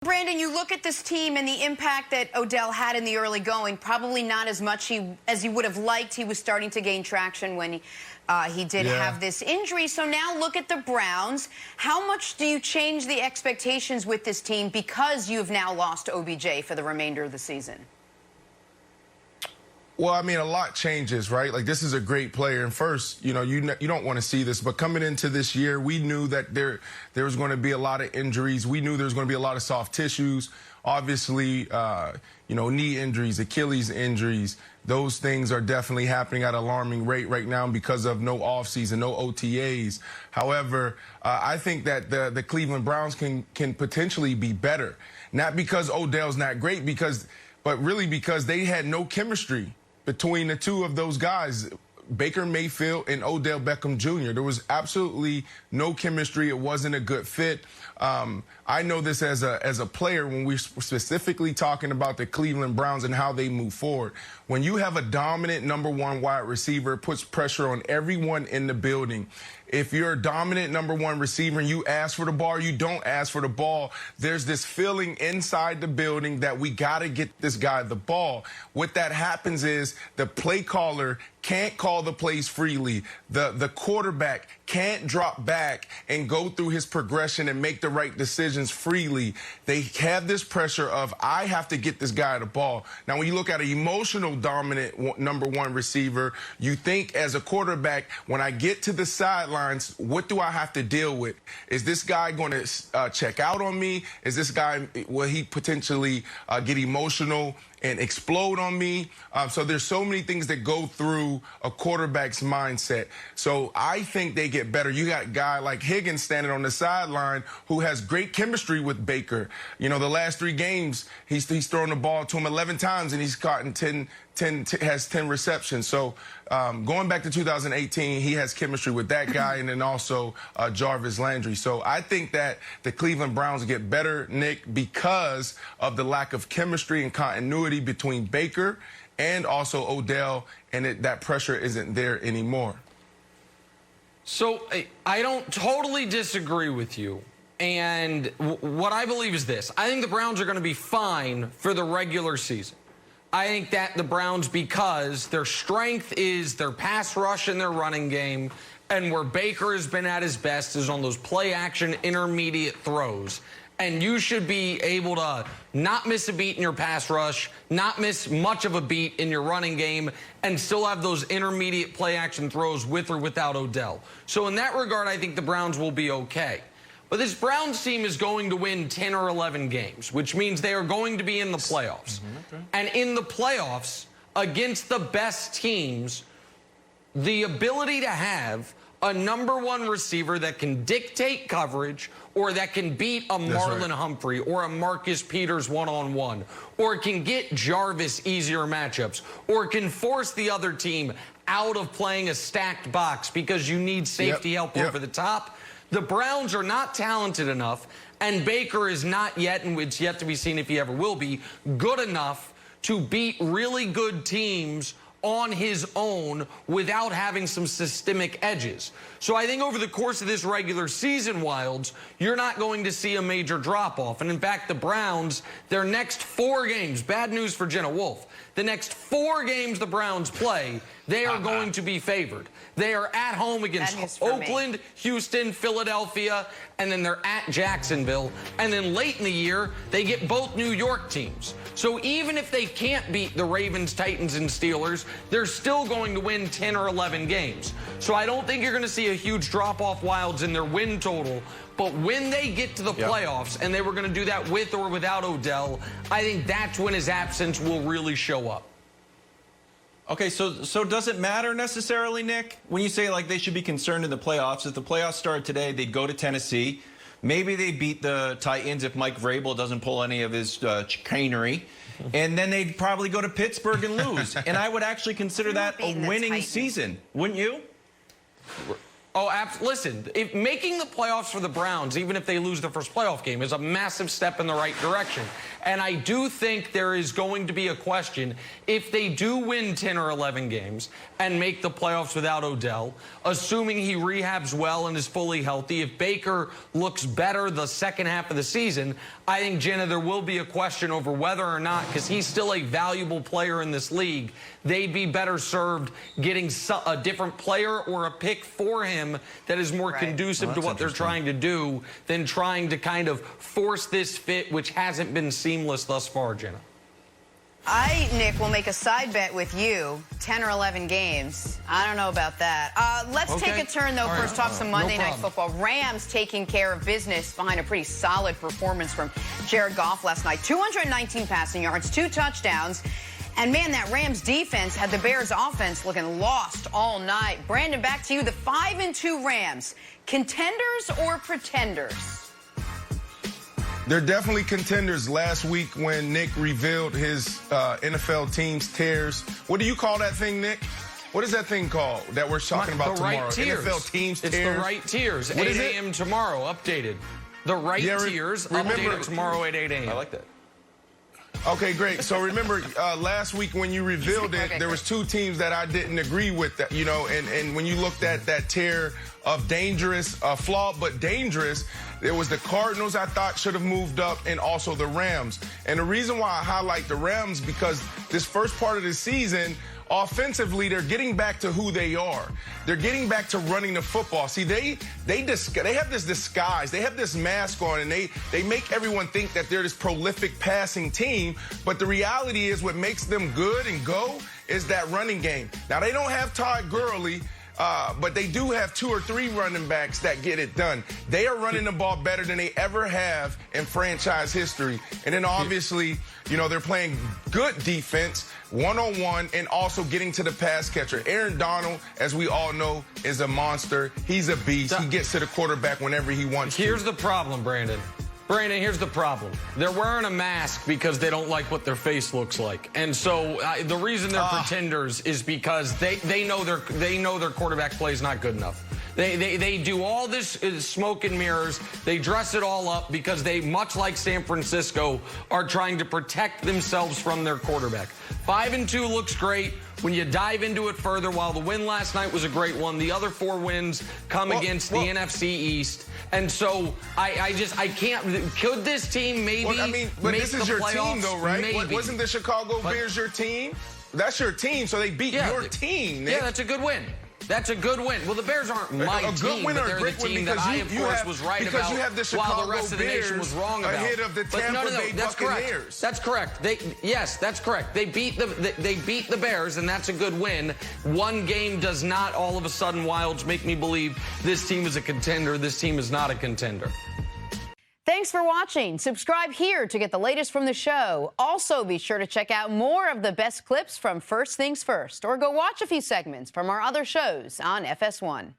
Brandon, you look at this team and the impact that Odell had in the early going, probably not as much as you would have liked. He was starting to gain traction when he did have this injury. So now look at the Browns. How much do you change the expectations with this team because you've now lost OBJ for the remainder of the season? Well, I mean, a lot changes, right? Like, this is a great player. And first, you don't want to see this. But coming into this year, we knew that there was going to be a lot of injuries. We knew there was going to be a lot of soft tissues. Obviously, knee injuries, Achilles injuries. Those things are definitely happening at an alarming rate right now because of no offseason, no OTAs. However, I think that the Cleveland Browns can potentially be better. Not because Odell's not great, but really because they had no chemistry between the two of those guys, Baker Mayfield and Odell Beckham Jr. There was absolutely no chemistry. It wasn't a good fit. I know this as a player when we're specifically talking about the Cleveland Browns and how they move forward. When you have a dominant #1 wide receiver, it puts pressure on everyone in the building. If you're a dominant #1 receiver and you ask for the ball, you don't ask for the ball, there's this feeling inside the building that we got to get this guy the ball. What that happens is the play caller can't call the plays freely. The quarterback can't drop back and go through his progression and make the right decisions freely. They have this pressure of, I have to get this guy the ball. Now, when you look at an emotional dominant #1 receiver, you think as a quarterback, when I get to the sidelines, what do I have to deal with? Is this guy going to check out on me? Is this guy, will he potentially get emotional and explode on me? So there's so many things that go through a quarterback's mindset. So I think they get better. You got a guy like Higgins standing on the sideline who has great chemistry with Baker. The last 3 games, he's thrown the ball to him 11 times and he's caught in has 10 receptions. So going back to 2018, he has chemistry with that guy and then also Jarvis Landry. So I think that the Cleveland Browns get better, Nick, because of the lack of chemistry and continuity between Baker and also Odell, and that pressure isn't there anymore. So I don't totally disagree with you. And what I believe is this. I think the Browns are going to be fine for the regular season. I think that the Browns, because their strength is their pass rush and their running game, and where Baker has been at his best is on those play-action intermediate throws. And you should be able to not miss a beat in your pass rush, not miss much of a beat in your running game, and still have those intermediate play-action throws with or without Odell. So in that regard, I think the Browns will be okay. But this Browns team is going to win 10 or 11 games, which means they are going to be in the playoffs. Okay. And in the playoffs, against the best teams, the ability to have a #1 receiver that can dictate coverage or that can beat a Marlon Humphrey or a Marcus Peters one-on-one, or can get Jarvis easier matchups, or can force the other team out of playing a stacked box because you need safety help over the top. The Browns are not talented enough, and Baker is not yet, and it's yet to be seen if he ever will be, good enough to beat really good teams on his own without having some systemic edges. So I think over the course of this regular season, Wilds, you're not going to see a major drop-off. And in fact, the Browns, their next 4 games, bad news for Jenna Wolfe, the next 4 games the Browns play, they are going to be favored. They are at home against Oakland, Houston, Philadelphia, and then they're at Jacksonville. And then late in the year, they get both New York teams. So even if they can't beat the Ravens, Titans, and Steelers, they're still going to win 10 or 11 games. So I don't think you're going to see a huge drop-off, Wilds, in their win total. But when they get to the playoffs, and they were going to do that with or without Odell, I think that's when his absence will really show up. Okay, so does it matter necessarily, Nick, when you say, like, they should be concerned in the playoffs? If the playoffs started today, they'd go to Tennessee. Maybe they beat the Titans if Mike Vrabel doesn't pull any of his chicanery. And then they'd probably go to Pittsburgh and lose. And I would actually consider that a winning season. Wouldn't you? Oh, listen, making the playoffs for the Browns, even if they lose their first playoff game, is a massive step in the right direction. And I do think there is going to be a question if they do win 10 or 11 games and make the playoffs without Odell, assuming he rehabs well and is fully healthy. If Baker looks better the second half of the season, I think, Jenna, there will be a question over whether or not, because he's still a valuable player in this league, they'd be better served getting a different player or a pick for him that is more conducive to what they're trying to do than trying to kind of force this fit, which hasn't been seamless thus far, Jenna. Nick, will make a side bet with you, 10 or 11 games. I don't know about that. Let's take a turn, though. First, talk some Monday Night Football. Rams taking care of business behind a pretty solid performance from Jared Goff last night. 219 passing yards, 2 touchdowns. And, man, that Rams defense had the Bears offense looking lost all night. Brandon, back to you. The 5-2 Rams, contenders or pretenders? They're definitely contenders. Last week when Nick revealed his NFL team's tiers, what do you call that thing, Nick? What is that thing called that we're talking about tomorrow? Right tiers. NFL teams tiers. It's the right tiers. 8 a.m. tomorrow, updated. The right tiers, updated tomorrow at 8 a.m. I like that. Okay, great. So remember, last week when you revealed it, there was 2 teams that I didn't agree with, that, you know, and when you looked at that tier of dangerous, flawed but dangerous, there was the Cardinals I thought should have moved up, and also the Rams. And the reason why I highlight the Rams, because this first part of the season, offensively, they're getting back to who they are. They're getting back to running the football. See, they have this disguise. They have this mask on, and they make everyone think that they're this prolific passing team. But the reality is what makes them good and go is that running game. Now, they don't have Todd Gurley, but they do have 2 or 3 running backs that get it done. They are running the ball better than they ever have in franchise history. And then obviously, you know, they're playing good defense, one-on-one, and also getting to the pass catcher. Aaron Donald, as we all know, is a monster. He's a beast. He gets to the quarterback whenever he wants to. Here's the problem, Brandon. Brandon, here's the problem. They're wearing a mask because they don't like what their face looks like. And so the reason they're pretenders is because they know their quarterback play is not good enough. They do all this smoke and mirrors. They dress it all up because they, much like San Francisco, are trying to protect themselves from their quarterback. 5-2 looks great. When you dive into it further, while the win last night was a great one, the other 4 wins come against the NFC East. And so I can't. Could this team maybe but make this is the your playoffs? team, though, right? Maybe. Wasn't the Chicago Bears your team? That's your team, so they beat your team, Nick. Yeah, that's a good win. That's a good win. Well, the Bears aren't my team, but they're the team that I, of course, was right about, because you have the Chicago while the rest of the nation was wrong about. Ahead of the Tampa Bay Buccaneers. That's correct. Yes, that's correct. They beat the Bears, and that's a good win. One game does not all of a sudden, Wilds, make me believe this team is a contender. This team is not a contender. Thanks for watching. Subscribe here to get the latest from the show. Also, be sure to check out more of the best clips from First Things First, or go watch a few segments from our other shows on FS1.